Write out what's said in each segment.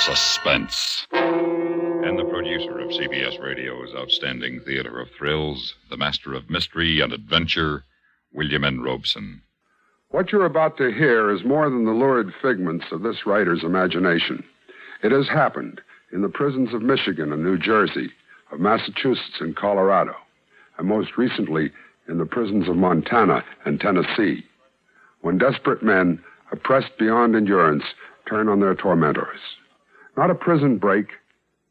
Suspense. And the producer of CBS Radio's outstanding theater of thrills, the master of mystery and adventure, William N. Robeson. What you're about to hear is more than the lurid figments of this writer's imagination. It has happened in the prisons of Michigan and New Jersey, of Massachusetts and Colorado, and most recently in the prisons of Montana and Tennessee, when desperate men, oppressed beyond endurance, turn on their tormentors. Not a prison break,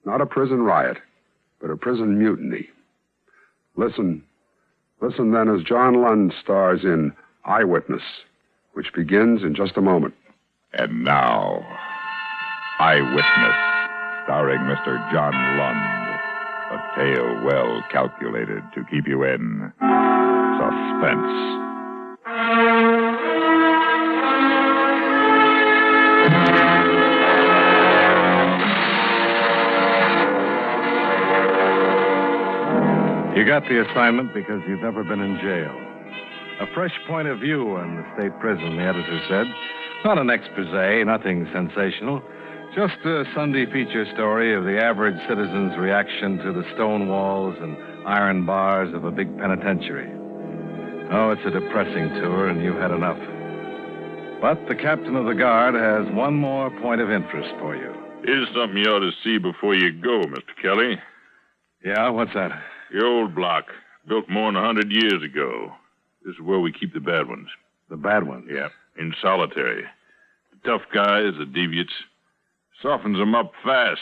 not a prison riot, but a prison mutiny. Listen then as John Lund stars in Eyewitness, which begins in just a moment. And now, Eyewitness, starring Mr. John Lund. A tale well calculated to keep you in suspense. You got the assignment because you've never been in jail. A fresh point of view on the state prison, the editor said. Not an expose, nothing sensational. Just a Sunday feature story of the average citizen's reaction to the stone walls and iron bars of a big penitentiary. Oh, it's a depressing tour, and you've had enough. But the captain of the guard has one more point of interest for you. Here's something you ought to see before you go, Mr. Kelly. Yeah, what's that? Your old block, built more than 100 years ago. This is where we keep the bad ones. The bad ones? Yeah, in solitary. The tough guys, the deviates. Softens them up fast,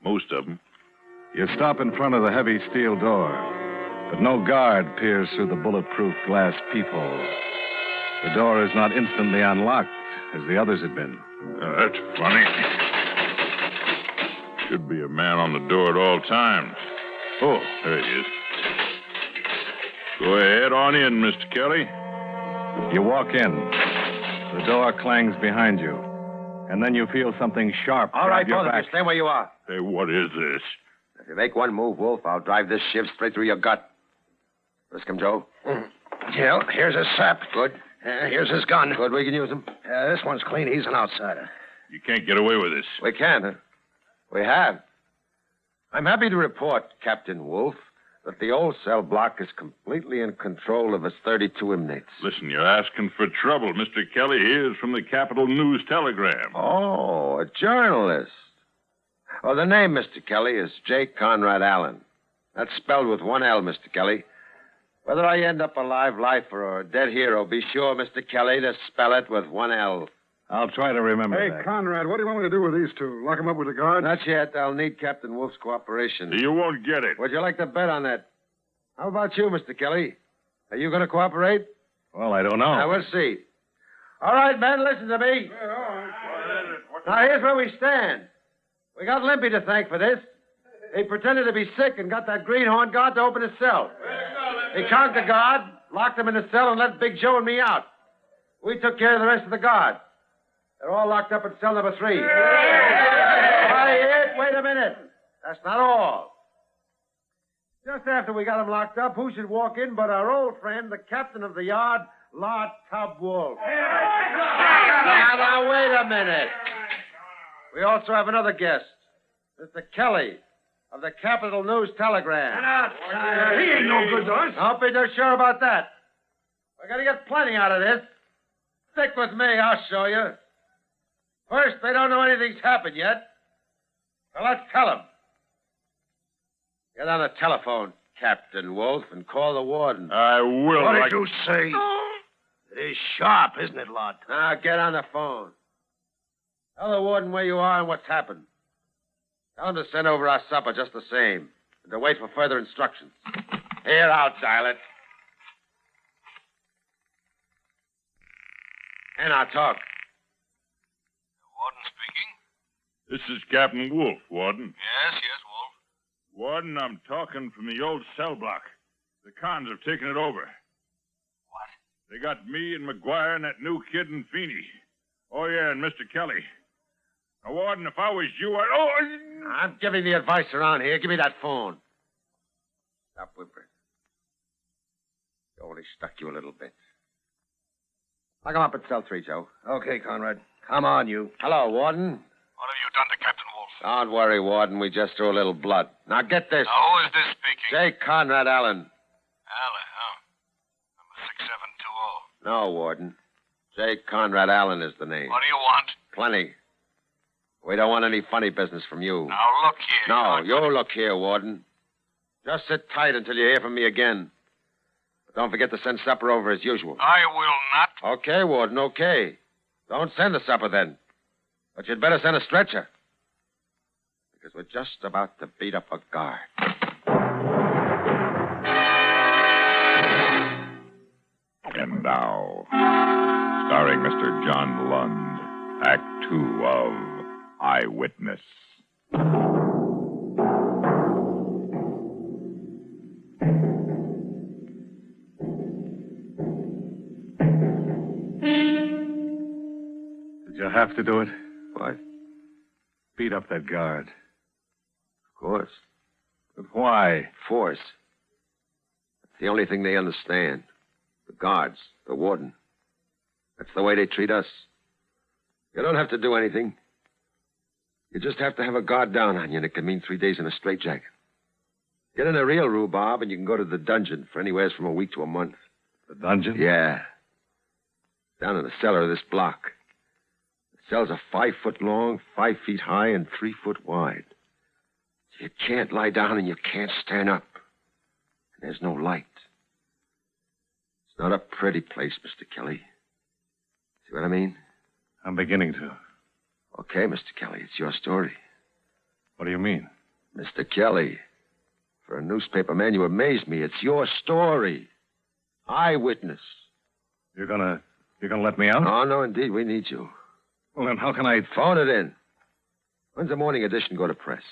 most of them. You stop in front of the heavy steel door, but no guard peers through the bulletproof glass peephole. The door is not instantly unlocked, as the others had been. That's funny. Should be a man on the door at all times. Oh, there he is. Go ahead on in, Mr. Kelly. You walk in. The door clangs behind you. And then you feel something sharp. All right, both of you, stay where you are. Hey, what is this? If you make one move, Wolf, I'll drive this shiv straight through your gut. Risk him, Joe. Yeah, here's his sap. Good. Here's his gun. Good, we can use him. This one's clean. He's an outsider. You can't get away with this. We can, huh? We have. I'm happy to report, Captain Wolf, that the old cell block is completely in control of its 32 inmates. Listen, you're asking for trouble. Mr. Kelly here is from the Capital News Telegram. Oh, a journalist. Oh, the name, Mr. Kelly, is J. Conrad Allen. That's spelled with one L, Mr. Kelly. Whether I end up a live lifer or a dead hero, be sure, Mr. Kelly, to spell it with one L. I'll try to remember that. Hey, Conrad, what do you want me to do with these two? Lock them up with the guard? Not yet. I'll need Captain Wolf's cooperation. You won't get it. Would you like to bet on that? How about you, Mr. Kelly? Are you going to cooperate? Well, I don't know. Now, we'll see. All right, men, listen to me. Yeah, all right. Now, here's where we stand. We got Limpy to thank for this. He pretended to be sick and got that greenhorn guard to open his cell. He conked the guard, locked him in the cell, and let Big Joe and me out. We took care of the rest of the guard. They're all locked up in cell number 3. Quiet, wait a minute. That's not all. Just after we got them locked up, who should walk in but our old friend, the captain of the yard, Lord Tub Wolf. Now, wait a minute. We also have another guest, Mr. Kelly of the Capital News Telegram. He ain't no good to us. Don't be too sure about that. We're going to get plenty out of this. Stick with me, I'll show you. First, they don't know anything's happened yet. So let's tell them. Get on the telephone, Captain Wolf, and call the warden. I will. What did you say? It is sharp, isn't it, Lord? Now, get on the phone. Tell the warden where you are and what's happened. Tell him to send over our supper just the same, and to wait for further instructions. Here, I'll dial it. And I'll talk. Warden speaking? This is Captain Wolf, Warden. Yes, Wolf. Warden, I'm talking from the old cell block. The cons have taken it over. What? They got me and McGuire and that new kid and Feeney. Oh, yeah, and Mr. Kelly. Now, Warden, if I was you, I'd... Oh! I'm giving the advice around here. Give me that phone. Stop whimpering. You only stuck you a little bit. Lock him up in cell 3, Joe. Okay, Conrad. Come on, you. Hello, Warden. What have you done to Captain Wolf? Don't worry, Warden. We just drew a little blood. Now get this. Now, who is this speaking? J. Conrad Allen. Allen, huh? Number 6720. No, Warden. J. Conrad Allen is the name. What do you want? Plenty. We don't want any funny business from you. Now, look here. No, you look here, Warden. Just sit tight until you hear from me again. But don't forget to send supper over as usual. I will not. Okay, Warden, okay. Don't send the supper then. But you'd better send a stretcher. Because we're just about to beat up a guard. And now, starring Mr. John Lund, Act 2 of Eyewitness. Did you have to do it? What? Beat up that guard. Of course. But why? Force. That's the only thing they understand. The guards, the warden. That's the way they treat us. You don't have to do anything. You just have to have a guard down on you, and it can mean 3 days in a straitjacket. Get in a real rhubarb, and you can go to the dungeon for anywhere from a week to a month. The dungeon? Yeah. Down in the cellar of this block. The cells are 5 foot long, 5 feet high, and 3 foot wide. You can't lie down and you can't stand up. And there's no light. It's not a pretty place, Mr. Kelly. See what I mean? I'm beginning to. Okay, Mr. Kelly, it's your story. What do you mean? Mr. Kelly, for a newspaper man, you amaze me. It's your story. Eyewitness. You're gonna let me out? Oh, no, indeed. We need you. Well, then how can I... Phone it in. When's the morning edition go to press?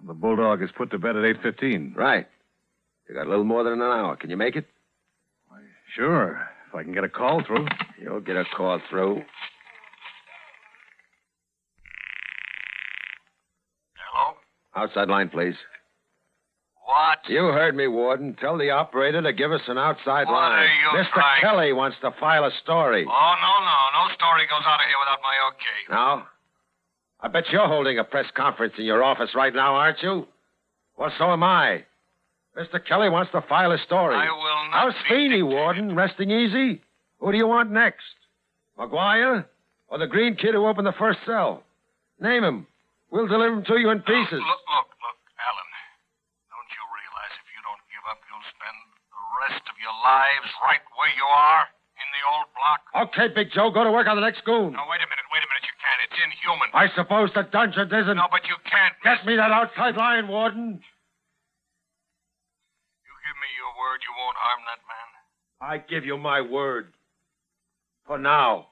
The Bulldog is put to bed at 8:15. Right. You got a little more than an hour. Can you make it? Why, sure. If I can get a call through. You'll get a call through. Hello? Outside line, please. What? You heard me, Warden. Tell the operator to give us an outside What line. are you Mr. trying- Kelly wants to file a story. Oh, no. No story goes out of here without my okay. Now? I bet you're holding a press conference in your office right now, aren't you? Well, so am I. Mr. Kelly wants to file a story. I will not. How's be Feeney, dictated. Warden? Resting easy? Who do you want next? McGuire? Or the green kid who opened the first cell? Name him. We'll deliver him to you in pieces. Look, Alan. Don't you realize if you don't give up, you'll spend the rest of your lives right where you are in the old block? Okay, Big Joe, go to work on the next goon. No, wait a minute. You can't. It's inhuman. I suppose the dungeon isn't. No, but you can't. Get me that outside line, Warden. You give me your word you won't harm that man? I give you my word. For now.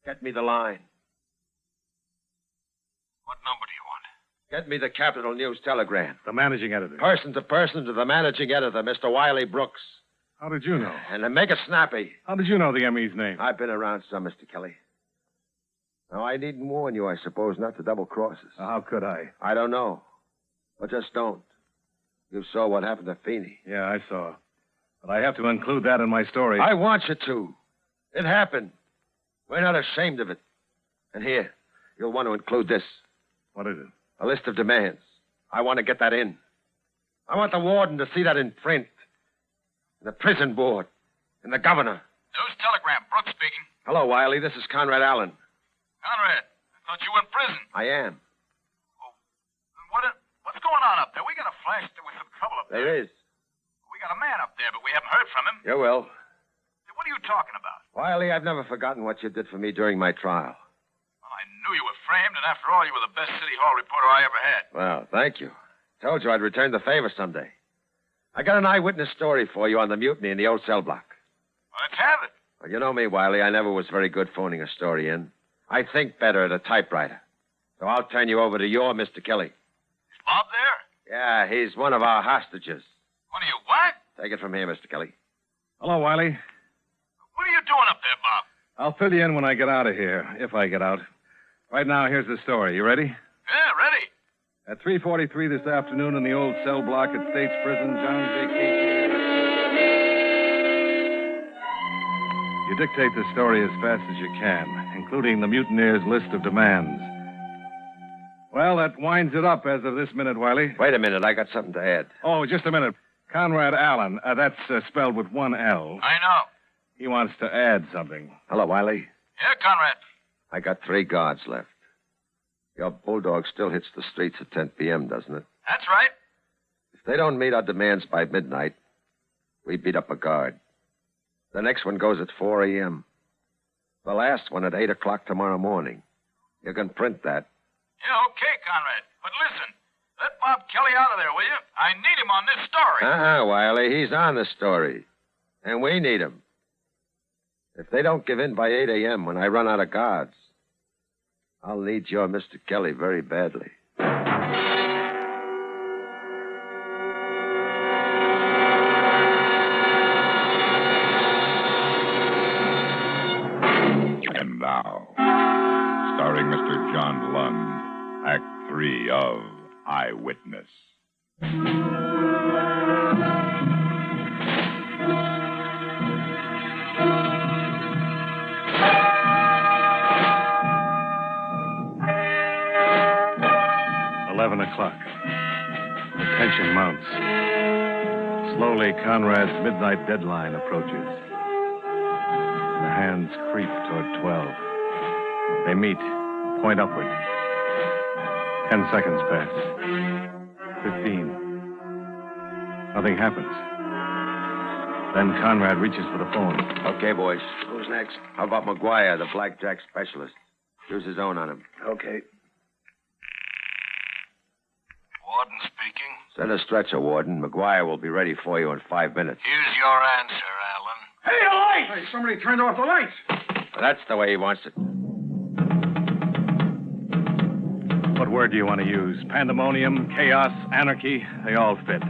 Get me the line. What number do you want? Get me the Capital News telegram. The managing editor. Person to person to the managing editor, Mr. Wiley Brooks. How did you know? And then make it snappy. How did you know the ME's name? I've been around some, Mr. Kelly. Now, I needn't warn you, I suppose, not to double cross us. How could I? I don't know. But just don't. You saw what happened to Feeney. Yeah, I saw. But I have to include that in my story. I want you to. It happened. We're not ashamed of it. And here, you'll want to include this. What is it? A list of demands. I want to get that in. I want the warden to see that in print. In the prison board. And the governor. News telegram. Brooks speaking. Hello, Wiley. This is Conrad Allen. Conrad, I thought you were in prison. I am. Oh, what's going on up there? We got a flash. There was some trouble up there. There is. We got a man up there, but we haven't heard from him. You will. What are you talking about? Wiley, I've never forgotten what you did for me during my trial. Well, I knew you were framed, and after all, you were the best City Hall reporter I ever had. Well, thank you. Told you I'd return the favor someday. I got an eyewitness story for you on the mutiny in the old cell block. Well, let's have it. Well, you know me, Wiley. I never was very good phoning a story in. I think better at a typewriter. So I'll turn you over to your Mr. Kelly. Is Bob there? Yeah, he's one of our hostages. What are you, what? Take it from here, Mr. Kelly. Hello, Wiley. What are you doing up there, Bob? I'll fill you in when I get out of here, if I get out. Right now, here's the story. You ready? Yeah, ready. At 3:43 this afternoon in the old cell block at State's Prison, John J. Casey. You dictate the story as fast as you can, including the mutineers' list of demands. Well, that winds it up as of this minute, Wiley. Wait a minute. I got something to add. Oh, just a minute. Conrad Allen. That's spelled with one L. I know. He wants to add something. Hello, Wiley. Yeah, Conrad. I got 3 guards left. Your bulldog still hits the streets at 10 p.m., doesn't it? That's right. If they don't meet our demands by midnight, we beat up a guard. The next one goes at 4 a.m. The last one at 8 o'clock tomorrow morning. You can print that. Yeah, okay, Conrad. But listen, let Bob Kelly out of there, will you? I need him on this story. Wiley. He's on the story. And we need him. If they don't give in by 8 a.m. when I run out of guards, I'll need your Mr. Kelly very badly. And now, starring Mr. John Lund, Act 3 of Eyewitness. 11 o'clock. The tension mounts. Slowly, Conrad's midnight deadline approaches. The hands creep toward 12. They meet, point upward. 10 seconds pass. 15. Nothing happens. Then Conrad reaches for the phone. Okay, boys. Who's next? How about McGuire, the blackjack specialist? Use his own on him. Okay. Warden speaking. Send a stretcher, Warden. McGuire will be ready for you in 5 minutes. Here's your answer, Alan. Hey, the lights! Hey, somebody turned off the lights. That's the way he wants it. What word do you want to use? Pandemonium, chaos, anarchy? They all fit.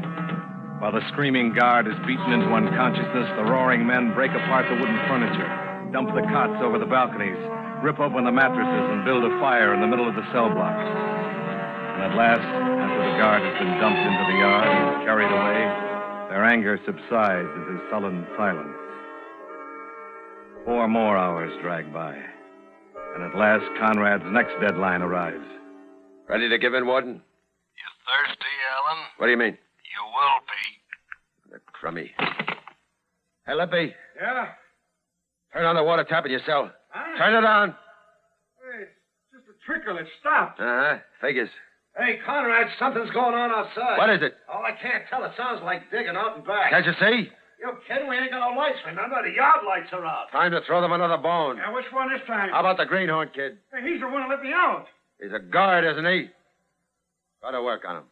While the screaming guard is beaten into unconsciousness, the roaring men break apart the wooden furniture, dump the cots over the balconies, rip open the mattresses, and build a fire in the middle of the cell block. And at last, after the guard has been dumped into the yard and carried away, their anger subsides into sullen silence. 4 more hours drag by. And at last, Conrad's next deadline arrives. Ready to give in, Warden? You thirsty, Alan? What do you mean? You will be. The crummy. Hey, Lippy. Yeah? Turn on the water tap in your cell. Huh? Turn it on. Hey, it's just a trickle. It stopped. Uh-huh. Figures. Hey, Conrad, something's going on outside. What is it? Oh, I can't tell. It sounds like digging out and back. Can't you see? You kidding? We ain't got no lights, remember? The yard lights are out. Time to throw them another bone. Yeah, which one this time? How about the greenhorn kid? Hey, he's the one who let me out. He's a guard, isn't he? Got to work on him.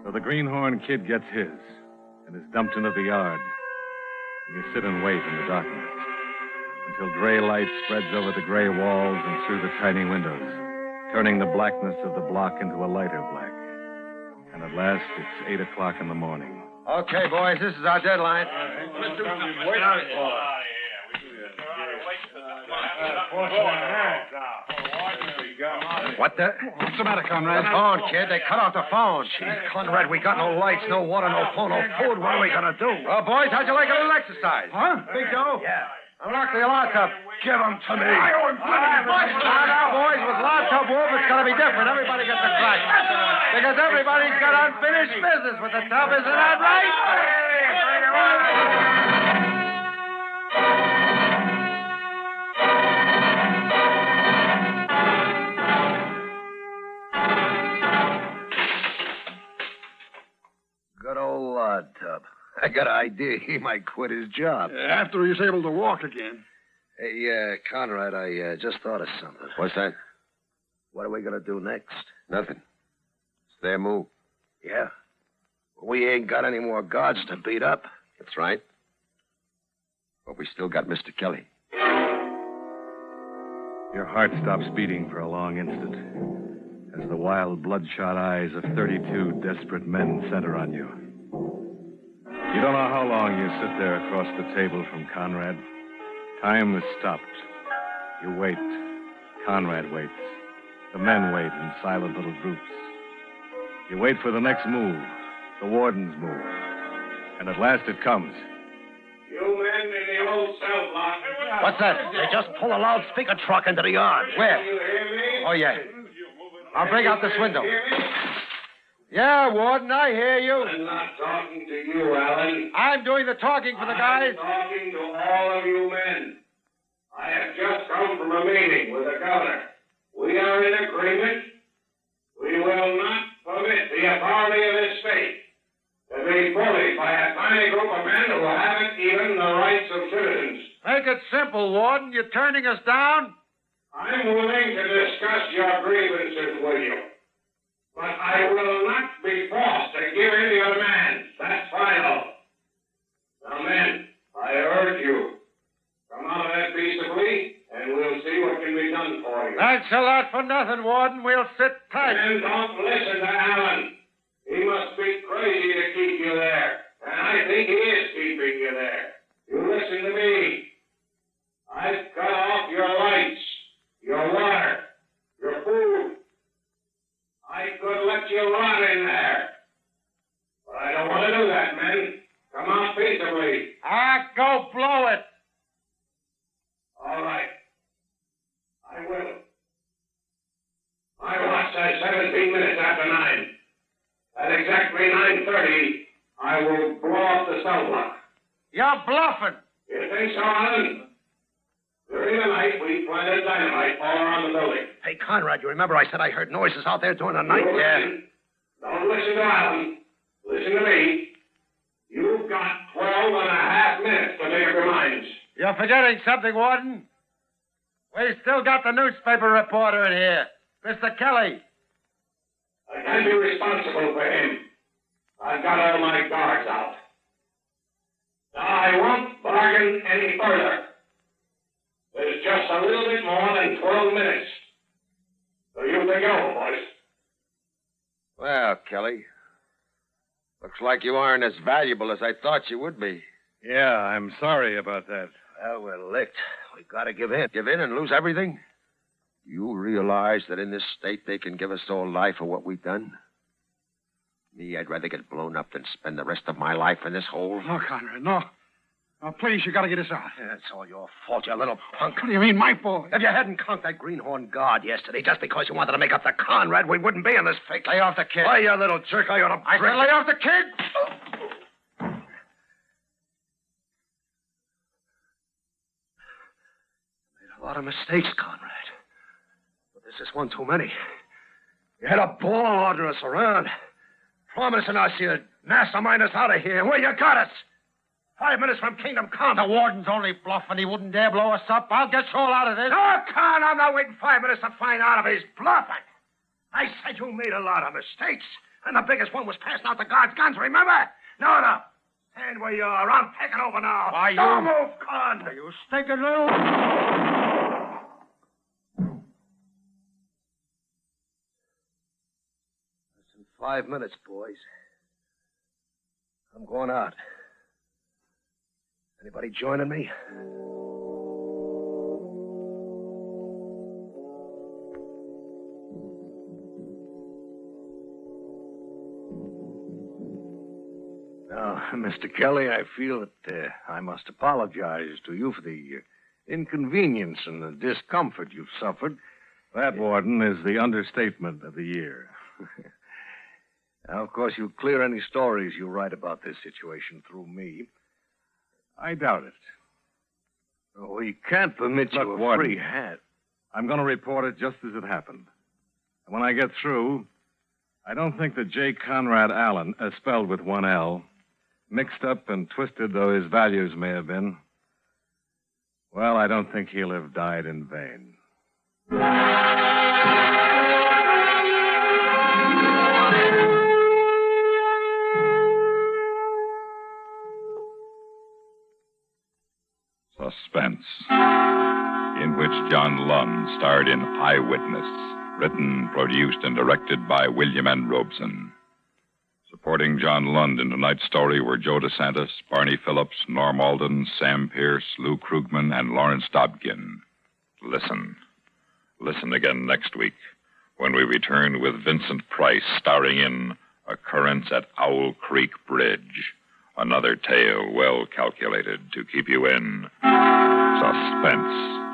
So the greenhorn kid gets his and is dumped into the yard. You sit and wait in the darkness until gray light spreads over the gray walls and through the tiny windows, turning the blackness of the block into a lighter black. And at last, it's 8 o'clock in the morning. Okay, boys, this is our deadline. What the? What's the matter, Conrad? The phone, kid. They cut off the phone. Gee, Conrad, we got no lights, no water, no phone, no food. What are we going to do? Well, boys, how'd you like a little exercise? Huh? Big Joe? Yeah. Unlock the lockup. Give them to me. Now, boys, with lockup wolf, it's going to be different. Everybody gets a crack. Because everybody's got unfinished business with the tub, isn't that right? Good old Lud Tub. I got an idea he might quit his job. After he's able to walk again. Hey, Conrad, I just thought of something. What's that? What are we going to do next? Nothing. It's their move. Yeah. We ain't got any more guards to beat up. That's right. But we still got Mr. Kelly. Your heart stops beating for a long instant as the wild, bloodshot eyes of 32 desperate men center on you. You don't know how long you sit there across the table from Conrad. Time has stopped. You wait. Conrad waits. The men wait in silent little groups. You wait for the next move, the warden's move. And at last it comes. You cell block. What's that? They just pulled a loudspeaker truck into the yard. Where? You hear me? Oh, yeah. I'll break out this window. Yeah, Warden, I hear you. I'm not talking to you, Alan. I'm doing the talking for the guys. I'm talking to all of you men. I have just come from a meeting with the governor. We are in agreement. We will not permit the authority of this state to be bullied by a tiny group of men who haven't even the rights of citizens. Make it simple, Warden. You're turning us down? I'm willing to discuss your grievances with you, but I will not be forced to give in to your demands. That's final. Now, men, I urge you, come out of that peaceably, and we'll see what can be done for you. Thanks a lot for nothing, Warden. We'll sit tight. And don't listen to Alan. He must be crazy to keep you there, and I think he is keeping you there. You listen to me. I've cut off your lights, your water, your food. I could let you rot in there. But I don't want to do that, men. Come out peaceably. Go blow it. All right. I will. My watch says 17 minutes after 9. At exactly 9:30, I will blow up the cell block. You're bluffing. You think so, Alan? During the night, we planted dynamite all around the building. Hey, Conrad, you remember I said I heard noises out there during the night? Don't listen to Alan. Listen to me. You've got 12 and a half minutes to make up your minds. You're forgetting something, Warden. We still got the newspaper reporter in here, Mr. Kelly. I can't be responsible for him. I've got all my guards out. Now, I won't bargain any further. There's just a little bit more than 12 minutes. So you take over, boys. Well, Kelly, looks like you aren't as valuable as I thought you would be. Yeah, I'm sorry about that. Well, we're licked. We gotta give in. Give in and lose everything? You realize that in this state they can give us all life for what we've done? Me, I'd rather get blown up than spend the rest of my life in this hole. No, Conrad, no. No, please, you gotta get us out. Yeah, it's all your fault, you little punk. What do you mean, my fault? If you hadn't conked that greenhorn guard yesterday just because you wanted to make up to Conrad, we wouldn't be in this fix. Lay off the kid. Why, you little jerk, I ought to... I said lay off the kid. Made a lot of mistakes, Conrad. But this is one too many. You had a ball ordering us around, promising us you'd mastermind us out of here. Well, you got us. 5 minutes from Kingdom Come. The warden's only bluffing. He wouldn't dare blow us up. I'll get you all out of this. No, Con, I'm not waiting 5 minutes to find out if he's bluffing. I said you made a lot of mistakes, and the biggest one was passing out the guards' guns, remember? No. Stand where you are. I'm taking over now. Why, Don't move, Con. You stinking little... Less than 5 minutes, boys. I'm going out. Anybody joining me? Now, Mr. Kelly, I feel that I must apologize to you for the inconvenience and the discomfort you've suffered. That, Warden, is the understatement of the year. Now, of course, you'll clear any stories you write about this situation through me. I doubt it. We can't permit you a Warden, free hand. I'm going to report it just as it happened. And when I get through, I don't think that J. Conrad Allen, spelled with one L, mixed up and twisted though his values may have been, well, I don't think he'll have died in vain. Suspense, in which John Lund starred in Eyewitness, written, produced, and directed by William N. Robeson. Supporting John Lund in tonight's story were Joe DeSantis, Barney Phillips, Norm Alden, Sam Pierce, Lou Krugman, and Lawrence Dobkin. Listen. Listen again next week when we return with Vincent Price starring in Occurrence at Owl Creek Bridge. Another tale well calculated to keep you in Suspense.